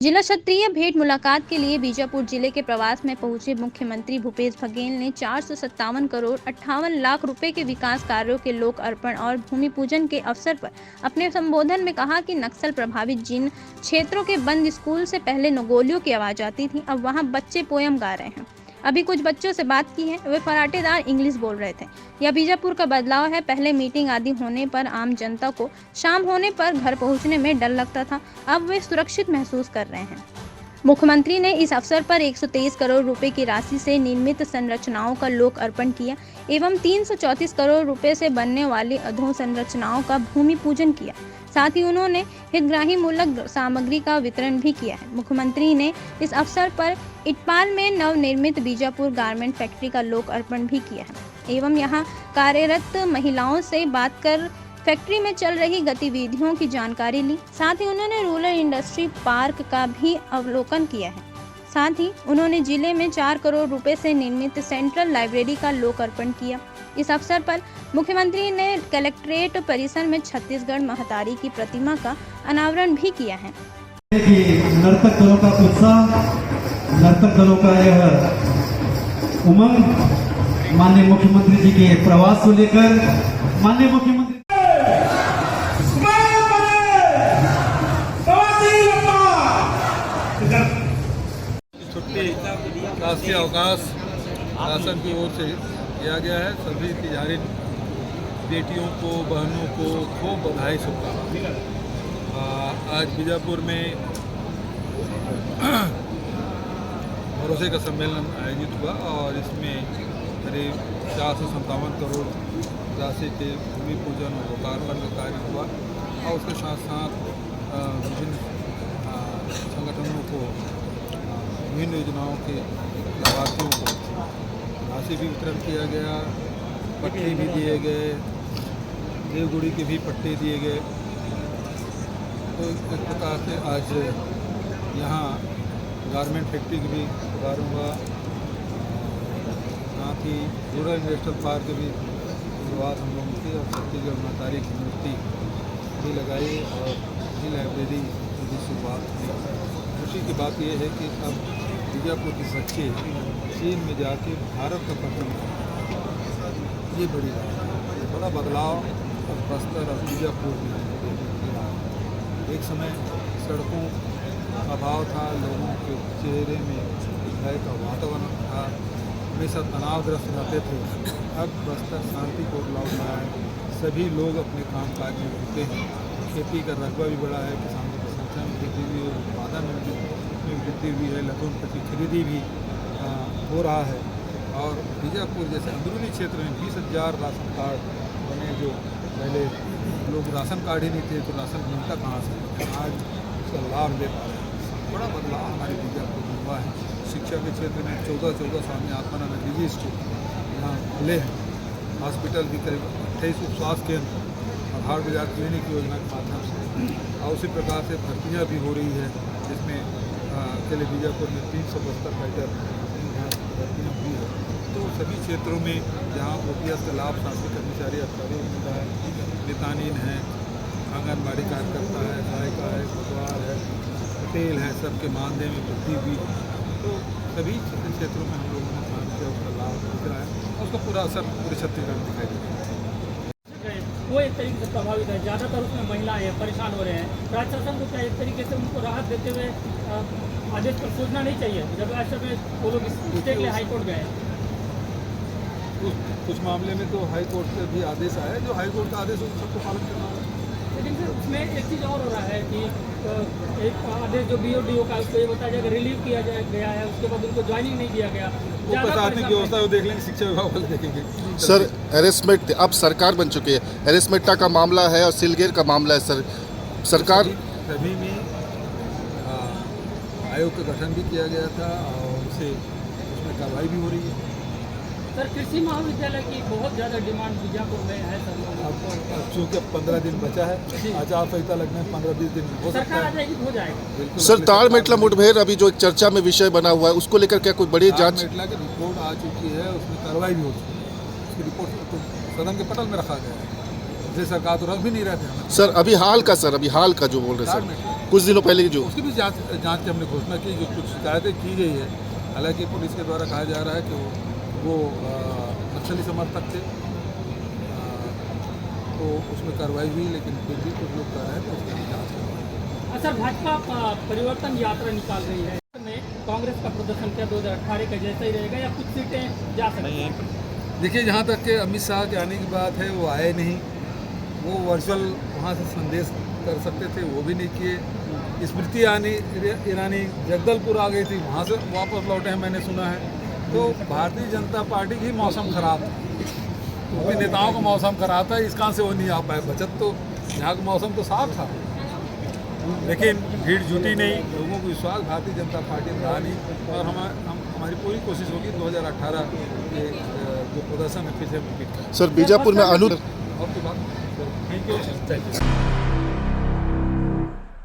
जिला क्षत्रिय भेंट मुलाकात के लिए बीजापुर जिले के प्रवास में पहुंचे मुख्यमंत्री भूपेश बघेल ने 457 करोड़ 58 लाख रुपए के विकास कार्यों के लोक अर्पण और भूमि पूजन के अवसर पर अपने संबोधन में कहा कि नक्सल प्रभावित जिन क्षेत्रों के बंद स्कूल से पहले नगोलियों की आवाज आती थी, अब वहां बच्चे पोयम गा रहे हैं। अभी कुछ बच्चों से बात की है, वे फराटेदार इंग्लिश बोल रहे थे। यह बीजापुर का बदलाव है। पहले मीटिंग आदि होने पर आम जनता को शाम होने पर घर पहुंचने में डर लगता था, अब वे सुरक्षित महसूस कर रहे हैं। मुख्यमंत्री ने इस अवसर पर 123 करोड़ रुपए की राशि से निर्मित संरचनाओं का लोक अर्पण किया एवं 334 करोड़ रुपए से बनने वाली अधोसंरचनाओं का भूमि पूजन किया। साथ ही उन्होंने हितग्राही मूलक सामग्री का वितरण भी किया है। मुख्यमंत्री ने इस अवसर पर इटपाल में नवनिर्मित बीजापुर गारमेंट फैक्ट्री का लोक अर्पण भी किया है एवं यहां कार्यरत महिलाओं से बात कर फैक्ट्री में चल रही गतिविधियों की जानकारी ली। साथ ही उन्होंने रूरल इंडस्ट्री पार्क का भी अवलोकन किया है। साथ ही उन्होंने जिले में 4 करोड़ रुपए से निर्मित सेंट्रल लाइब्रेरी का लोक अर्पण किया। इस अवसर पर मुख्यमंत्री ने कलेक्ट्रेट परिसर में छत्तीसगढ़ महतारी की प्रतिमा का अनावरण भी किया है। नर्तक दलों का उत्साह, नर्तक दलों का यह उमंग माननीय मुख्यमंत्री जी के प्रवास को लेकर माननीय मुख्यमंत्री छुट्टी राष्ट्रीय अवकाश शासन की ओर से किया गया है। सभी तिजारी बेटियों को, बहनों को खूब बधाई शुभकामनाएं। आज बीजापुर में भरोसे का सम्मेलन आयोजित हुआ और इसमें करीब 457 करोड़ राशि के भूमि पूजन और लोकार्पण का कार्य हुआ और उसके साथ साथ विभिन्न संगठनों को, विभिन्न योजनाओं के लाभार्थियों को राशि भी वितरण किया गया, पट्टे भी दिए गए, देवगुड़ी के भी पट्टे दिए गए। तो इस प्रकार से आज यहाँ गारमेंट फैक्ट्री की भी शुभारंभ हुआ, साथ ही रूरल इंडस्ट्रियल पार्क की भी शुरुआत हम लोगों की और छत्तीसगढ़ महतारी की मूर्ति भी लगाई और लाइब्रेरी की भी शुरुआत की। खुशी की बात यह है कि अब बीजापुर के बच्चे चीन में जाके भारत का पतन, ये बड़ी बात है। ये बड़ा बदलाव अब बस्तर और बीजापुर में एक समय सड़कों का अभाव था, लोगों के चेहरे में भय का वातावरण था, हमेशा तनावग्रस्त रहते थे। अब बस्तर शांतिपूर्ण लौट रहा है, सभी लोग अपने काम काज में जुटे हैं, खेती का रकबा भी बढ़ा है, किसानों की संख्या में वृद्धि हुई है, उत्पादन में वृद्धि हुई है, लघु की खरीदी भी हो रहा है। और बीजापुर जैसे अंदरूनी क्षेत्र में 20,000 राशन कार्ड बने, जो पहले लोग राशन कार्ड ही नहीं थे तो राशन मिलता कहाँ से, आज उसका लाभ ले पा रहे हैं। बड़ा बदलाव हमारे बीजापुर में हुआ है। शिक्षा के क्षेत्र में 14 साल में आत्मानंद निजी स्कूल यहाँ खुले हैं, हॉस्पिटल भी करीब 28 उप स्वास्थ्य केंद्र और हार्ट बाजार क्लिनिक योजना के माध्यम से, और उसी प्रकार से भर्तियाँ भी हो रही है, जिसमें अकेले बीजापुर में 372 बेहतर भर्तियाँ हुई है। तो सभी क्षेत्रों में जहाँ ओपीएस का लाभ शासकीय कर्मचारी अधिकारियों को मिलता है, मितानीन है, आंगनबाड़ी कार्यकर्ता है, सहायिका है, कोतवाल है, पटेल है, सबके मानदेय में वृद्धि हुई। तो सभी क्षेत्रों में हम लोगों ने काम किया, उसका लाभ दिख रहा है और उसका पूरा असर पूरे छत्तीसगढ़ में दिखाई देता है। वो एक तरीके से प्रभावित है, ज़्यादातर उसमें महिलाएं परेशान हो रहे हैं। राज्य शासन को क्या एक तरीके से उनको राहत देते हुए आदेश पर सोचना नहीं चाहिए, जब राज्य में वो लोग स्टे के लिए हाईकोर्ट गए। कुछ मामले में तो हाईकोर्ट से भी आदेश आया है, जो हाईकोर्ट का आदेश उन सबको पालन करना होगा। लेकिन फिर उसमें एक चीज़ और हो रहा है कि एक आदेश जो BODO का उसको ये बताया जाएगा रिलीव किया गया है, उसके बाद उनको ज्वाइनिंग नहीं किया गया। वो प्रशासनिक व्यवस्था वो देख लेंगे, शिक्षा विभाग वाले देखेंगे। सर हेरेसमेंट, अब सरकार बन चुकी है, हेरेसमेंट का मामला है और सिलगेर का मामला है सर, सरकार सभी में आयोग का गठन भी किया गया था और उसमें कार्रवाई भी हो रही है। सर कृषि महाविद्यालय की बहुत ज़्यादा डिमांड बीजापुर में है सर। अब चूँकि अब 15 दिन बचा है, आचार संहिता लगने में 15-20 दिन हो सकता है, हो जाएगा। सर ताड़ मेटला मुठभेड़ अभी जो एक चर्चा में विषय बना हुआ है, उसको लेकर क्या कोई बड़ी जांच? मेटला की रिपोर्ट आ चुकी है, उसमें कार्रवाई भी हो चुकी है, उसकी रिपोर्ट तो सदन के पटल में रखा गया है, इसलिए सरकार तो रख भी नहीं रहे थे। सर अभी हाल का जो बोल रहे हैं सर, कुछ दिनों पहले की जो उसकी भी जांच की हमने घोषणा की, जो कुछ शिकायतें की गई है। हालांकि पुलिस के द्वारा कहा जा रहा है कि वो नक्सली समर्थक थे, तो उसमें कार्रवाई हुई, लेकिन फिर भी कुछ लोग कह रहे हैं तो उसकी भी जाँच करवाई। सर, भाजपा परिवर्तन यात्रा निकाल रही है, में कांग्रेस का प्रदर्शन क्या 2018 का जैसा ही रहेगा या कुछ सीटें जा सकती हैं? देखिए, जहाँ तक के अमित शाह के आने की बात है, वो आए नहीं। वो वर्चुअल वहाँ से संदेश कर सकते थे, वो भी नहीं किए। स्मृति ईरानी जगदलपुर आ गई थी, वहाँ से वापस लौटे हैं, मैंने सुना है। तो भारतीय जनता पार्टी की मौसम खराब था, क्योंकि नेताओं का मौसम खराब था, इस कारण से वो नहीं आ पाए। बचत तो यहाँ का मौसम तो साफ था, लेकिन भीड़ जुटी नहीं, लोगों को विश्वास भारतीय जनता पार्टी में रहा नहीं। और हमारी पूरी कोशिश होगी 2018 के जो प्रदर्शन है फिर से रिपीट करें। सर बीजापुर में और की बात, थैंक यू।